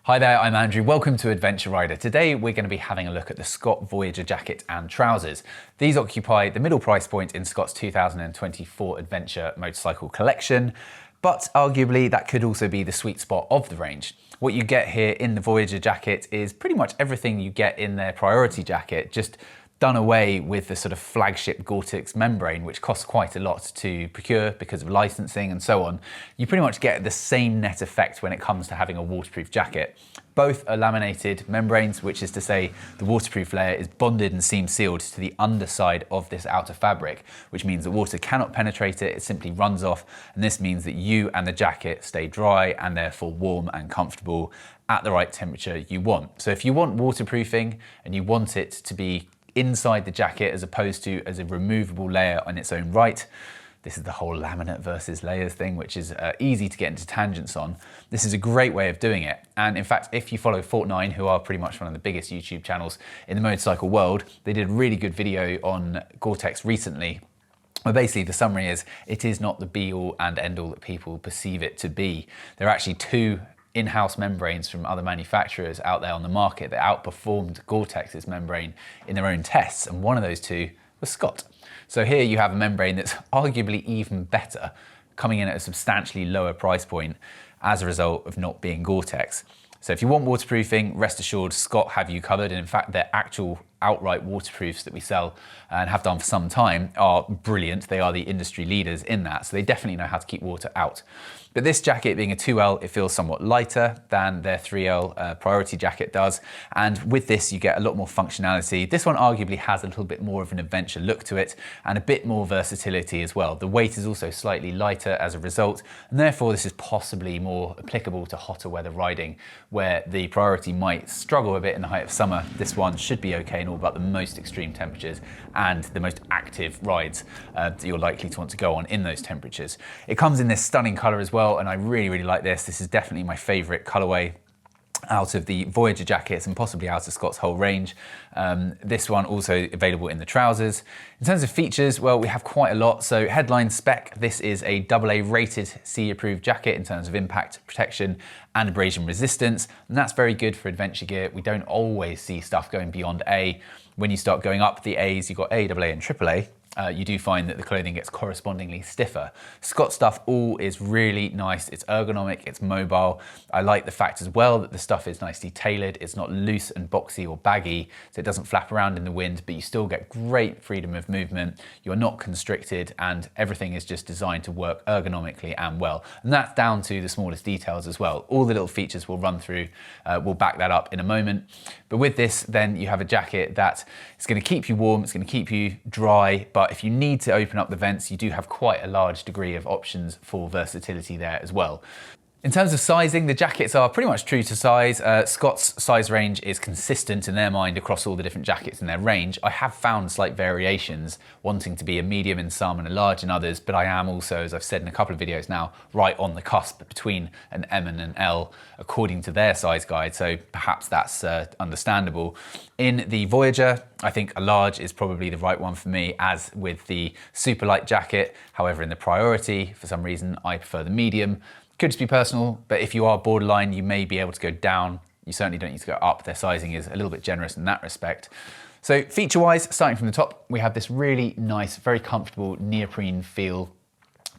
Hi there, I'm Andrew. Welcome to Adventure Rider. Today we're going to be having a look at the Scott Voyager jacket and trousers. These occupy the middle price point in Scott's 2024 Adventure motorcycle collection, but arguably that could also be the sweet spot of the range. What you get here in the Voyager jacket is pretty much everything you get in their priority jacket, just done away with the sort of flagship Goretex membrane, which costs quite a lot to procure because of licensing and so on. You pretty much get the same net effect when it comes to having a waterproof jacket. Both are laminated membranes, which is to say the waterproof layer is bonded and seam sealed to the underside of this outer fabric, which means that water cannot penetrate it, it simply runs off, and this means that you and the jacket stay dry and therefore warm and comfortable at the right temperature you want. So if you want waterproofing and you want it to be inside the jacket as opposed to as a removable layer on its own right, this is the whole laminate versus layers thing, which is easy to get into tangents on. This is a great way of doing it. And in fact, if you follow Fortnite, who are pretty much one of the biggest YouTube channels in the motorcycle world, they did a really good video on Goretex recently. Well, basically the summary is, it is not the be all and end all that people perceive it to be. There are actually two in-house membranes from other manufacturers out there on the market that outperformed Goretex's membrane in their own tests, and one of those two was Scott. So here you have a membrane that's arguably even better, coming in at a substantially lower price point as a result of not being Goretex. So if you want waterproofing, rest assured Scott have you covered, and in fact their actual outright waterproofs that we sell and have done for some time are brilliant. They are the industry leaders in that, so they definitely know how to keep water out. But this jacket being a 2L, it feels somewhat lighter than their 3L priority jacket does, and with this you get a lot more functionality. This one arguably has a little bit more of an adventure look to it and a bit more versatility as well. The weight is also slightly lighter as a result, and therefore this is possibly more applicable to hotter weather riding, where the priority might struggle a bit in the height of summer. This one should be okay in all but the most extreme temperatures and the most active rides that you're likely to want to go on in those temperatures. It comes in this stunning color as well, and I really like this. This is definitely my favorite colorway out of the Voyager jackets and possibly out of Scott's whole range. This one also available in the trousers. In terms of features, well, we have quite a lot. So headline spec, this is a AA rated CE approved jacket in terms of impact protection and abrasion resistance, and that's very good for adventure gear. We don't always see stuff going beyond A. When you start going up the A's, you've got A, AA and AAA. You do find that the clothing gets correspondingly stiffer. Scott stuff all is really nice. It's ergonomic, it's mobile. I like the fact as well that the stuff is nicely tailored. It's not loose and boxy or baggy, so it doesn't flap around in the wind, but you still get great freedom of movement. You're not constricted, and everything is just designed to work ergonomically and well. And that's down to the smallest details as well. All the little features we'll run through, we'll back that up in a moment. But with this, then you have a jacket that is going to keep you warm, it's going to keep you dry, but if you need to open up the vents, you do have quite a large degree of options for versatility there as well. In terms of sizing, the jackets are pretty much true to size. Scott's size range is consistent in their mind across all the different jackets in their range. I have found slight variations, wanting to be a medium in some and a large in others, but I am also, as I've said in a couple of videos now, right on the cusp between an M and an L according to their size guide, so perhaps that's understandable. In the Voyager, I think a large is probably the right one for me, as with the super light jacket. However, in the priority, for some reason, I prefer the medium. Could just be personal, but if you are borderline, you may be able to go down. You certainly don't need to go up. Their sizing is a little bit generous in that respect. So feature-wise, starting from the top, we have this really nice, very comfortable neoprene feel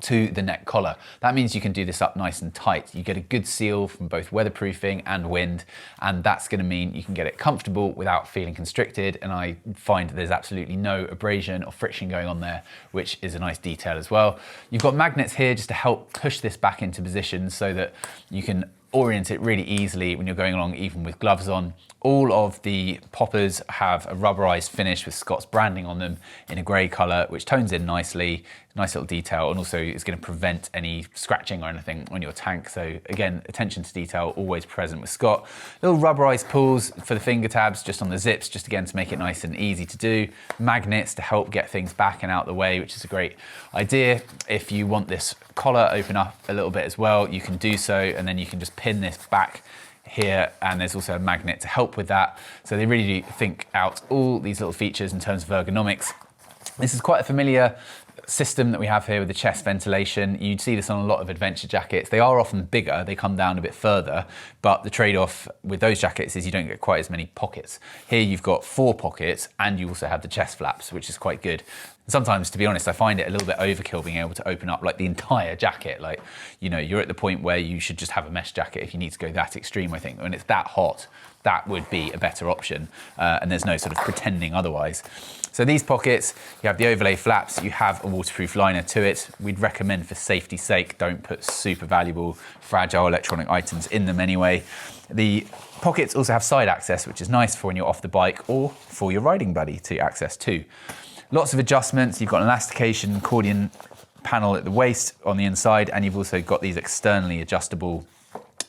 to the neck collar. That means you can do this up nice and tight. You get a good seal from both weatherproofing and wind, and that's going to mean you can get it comfortable without feeling constricted, and I find there's absolutely no abrasion or friction going on there, which is a nice detail as well. You've got magnets here just to help push this back into position so that you can orient it really easily when you're going along, even with gloves on. All of the poppers have a rubberized finish with Scott's branding on them in a grey colour, which tones in nicely. Nice little detail, and also is going to prevent any scratching or anything on your tank. So again, attention to detail always present with Scott. Little rubberized pulls for the finger tabs just on the zips, just again to make it nice and easy to do. Magnets to help get things back and out the way, which is a great idea. If you want this collar open up a little bit as well, you can do so, and then you can just pin this back here, and there's also a magnet to help with that. So they really do think out all these little features in terms of ergonomics. This is quite a familiar system that we have here with the chest ventilation. You'd see this on a lot of adventure jackets. They are often bigger, they come down a bit further, but the trade-off with those jackets is you don't get quite as many pockets. Here you've got 4 pockets and you also have the chest flaps, which is quite good. Sometimes, to be honest, I find it a little bit overkill being able to open up like the entire jacket. Like, you know, you're at the point where you should just have a mesh jacket if you need to go that extreme, I think. When it's that hot, that would be a better option. And there's no sort of pretending otherwise. So these pockets, you have the overlay flaps, you have a waterproof liner to it. We'd recommend for safety's sake, don't put super valuable, fragile electronic items in them anyway. The pockets also have side access, which is nice for when you're off the bike or for your riding buddy to access too. Lots of adjustments. You've got an elastication accordion panel at the waist on the inside, and you've also got these externally adjustable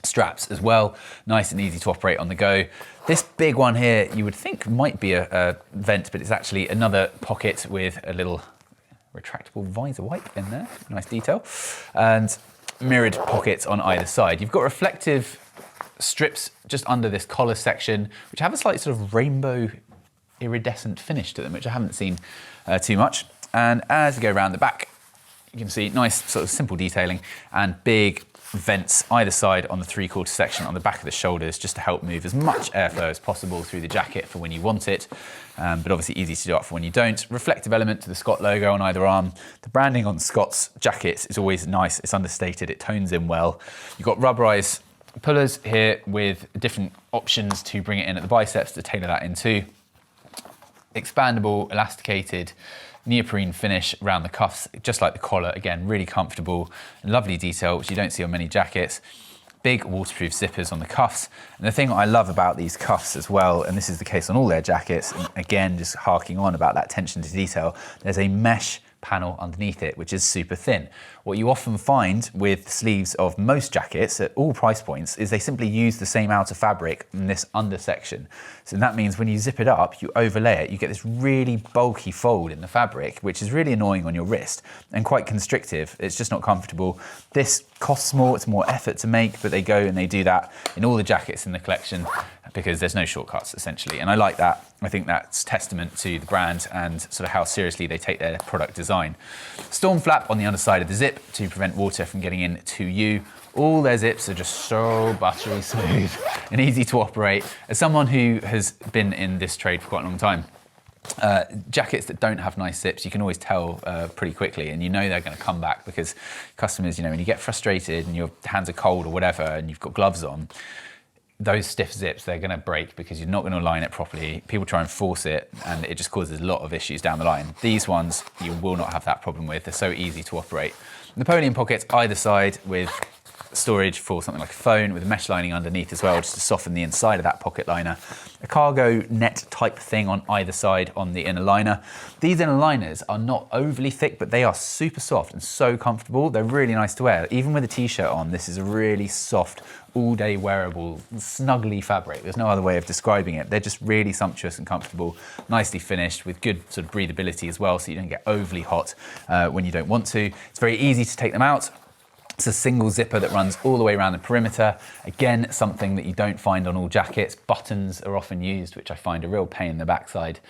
straps as well. Nice and easy to operate on the go. This big one here, you would think might be a vent, but it's actually another pocket with a little retractable visor wipe in there. Nice detail. And mirrored pockets on either side. You've got reflective strips just under this collar section, which have a slight sort of rainbow iridescent finish to them, which I haven't seen too much. And as you go around the back, you can see nice sort of simple detailing and big vents either side on the 3/4 section on the back of the shoulders, just to help move as much airflow as possible through the jacket for when you want it, but obviously easy to do up for when you don't. Reflective element to the Scott logo on either arm. The branding on Scott's jackets is always nice. It's understated, it tones in well. You've got rubberized pullers here with different options to bring it in at the biceps to tailor that in too. Expandable, elasticated neoprene finish around the cuffs, just like the collar. Again, really comfortable, lovely detail, which you don't see on many jackets. Big waterproof zippers on the cuffs. And the thing I love about these cuffs as well, and this is the case on all their jackets, and again, just harking on about that attention to detail, there's a mesh panel underneath it, which is super thin. What you often find with the sleeves of most jackets at all price points is they simply use the same outer fabric in this under section. So that means when you zip it up, you overlay it, you get this really bulky fold in the fabric, which is really annoying on your wrist and quite constrictive. It's just not comfortable. This costs more, it's more effort to make, but they go and they do that in all the jackets in the collection because there's no shortcuts essentially. And I like that. I think that's testament to the brand and sort of how seriously they take their product design. Storm flap on the underside of the zip to prevent water from getting in to you. All their zips are just so buttery smooth and easy to operate. As someone who has been in this trade for quite a long time, jackets that don't have nice zips, you can always tell pretty quickly, and you know they're going to come back because customers, you know, when you get frustrated and your hands are cold or whatever and you've got gloves on, those stiff zips, they're going to break because you're not going to align it properly. People try and force it and it just causes a lot of issues down the line. These ones you will not have that problem with. They're so easy to operate. Napoleon pockets either side with storage for something like a phone, with a mesh lining underneath as well, just to soften the inside of that pocket liner. A cargo net type thing on either side on the inner liner. These inner liners are not overly thick, but they are super soft and so comfortable. They're really nice to wear. Even with a t-shirt on, this is a really soft, all-day wearable, snuggly fabric. There's no other way of describing it. They're just really sumptuous and comfortable, nicely finished with good sort of breathability as well, so you don't get overly hot when you don't want to. It's very easy to take them out. It's a single zipper that runs all the way around the perimeter. Again, something that you don't find on all jackets. Buttons are often used, which I find a real pain in the backside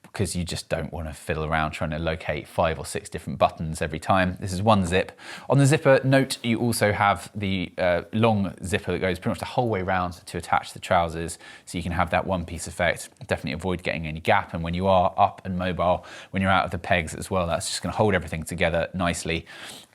because you just don't want to fiddle around trying to locate 5 or 6 different buttons every time. This is one zip. On the zipper, note you also have the long zipper that goes pretty much the whole way around to attach the trousers, so you can have that one-piece effect. Definitely avoid getting any gap, and when you are up and mobile, when you're out of the pegs as well, that's just going to hold everything together nicely.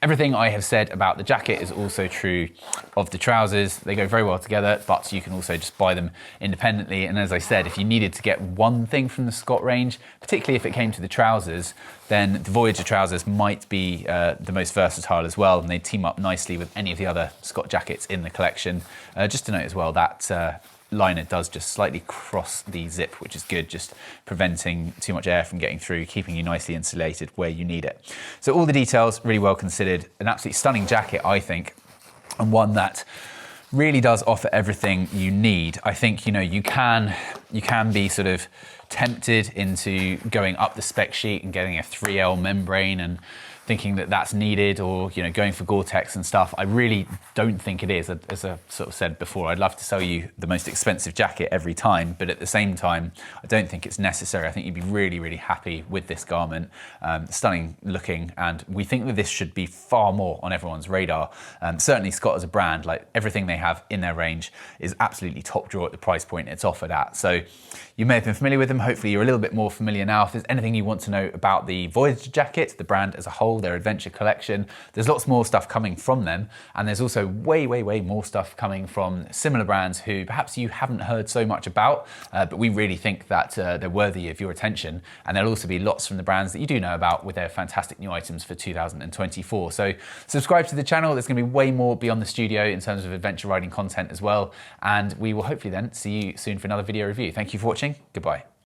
Everything I have said about the jacket is also true of the trousers. They go very well together, but you can also just buy them independently. And as I said, if you needed to get one thing from the Scott range, particularly if it came to the trousers, then the Voyager trousers might be the most versatile as well, and they team up nicely with any of the other Scott jackets in the collection. Just to note as well, that liner does just slightly cross the zip, which is good, just preventing too much air from getting through, keeping you nicely insulated where you need it. So all the details really well considered. An absolutely stunning jacket, I think, and one that really does offer everything you need. I think, you know, you can be sort of tempted into going up the spec sheet and getting a 3L membrane and thinking that that's needed, or going for Goretex and stuff. I really don't think it is. As I sort of said before, I'd love to sell you the most expensive jacket every time, but at the same time, I don't think it's necessary. I think you'd be really, really happy with this garment. Stunning looking, and we think that this should be far more on everyone's radar. Certainly Scott as a brand, like everything they have in their range is absolutely top drawer at the price point it's offered at. So you may have been familiar with them. Hopefully you're a little bit more familiar now. If there's anything you want to know about the Voyager jacket, the brand as a whole, their adventure collection, there's lots more stuff coming from them. And there's also way, way, way more stuff coming from similar brands who perhaps you haven't heard so much about, but we really think that they're worthy of your attention. And there'll also be lots from the brands that you do know about with their fantastic new items for 2024. So subscribe to the channel. There's going to be way more beyond the studio in terms of adventure riding content as well. And we will hopefully then see you soon for another video review. Thank you for watching. Goodbye.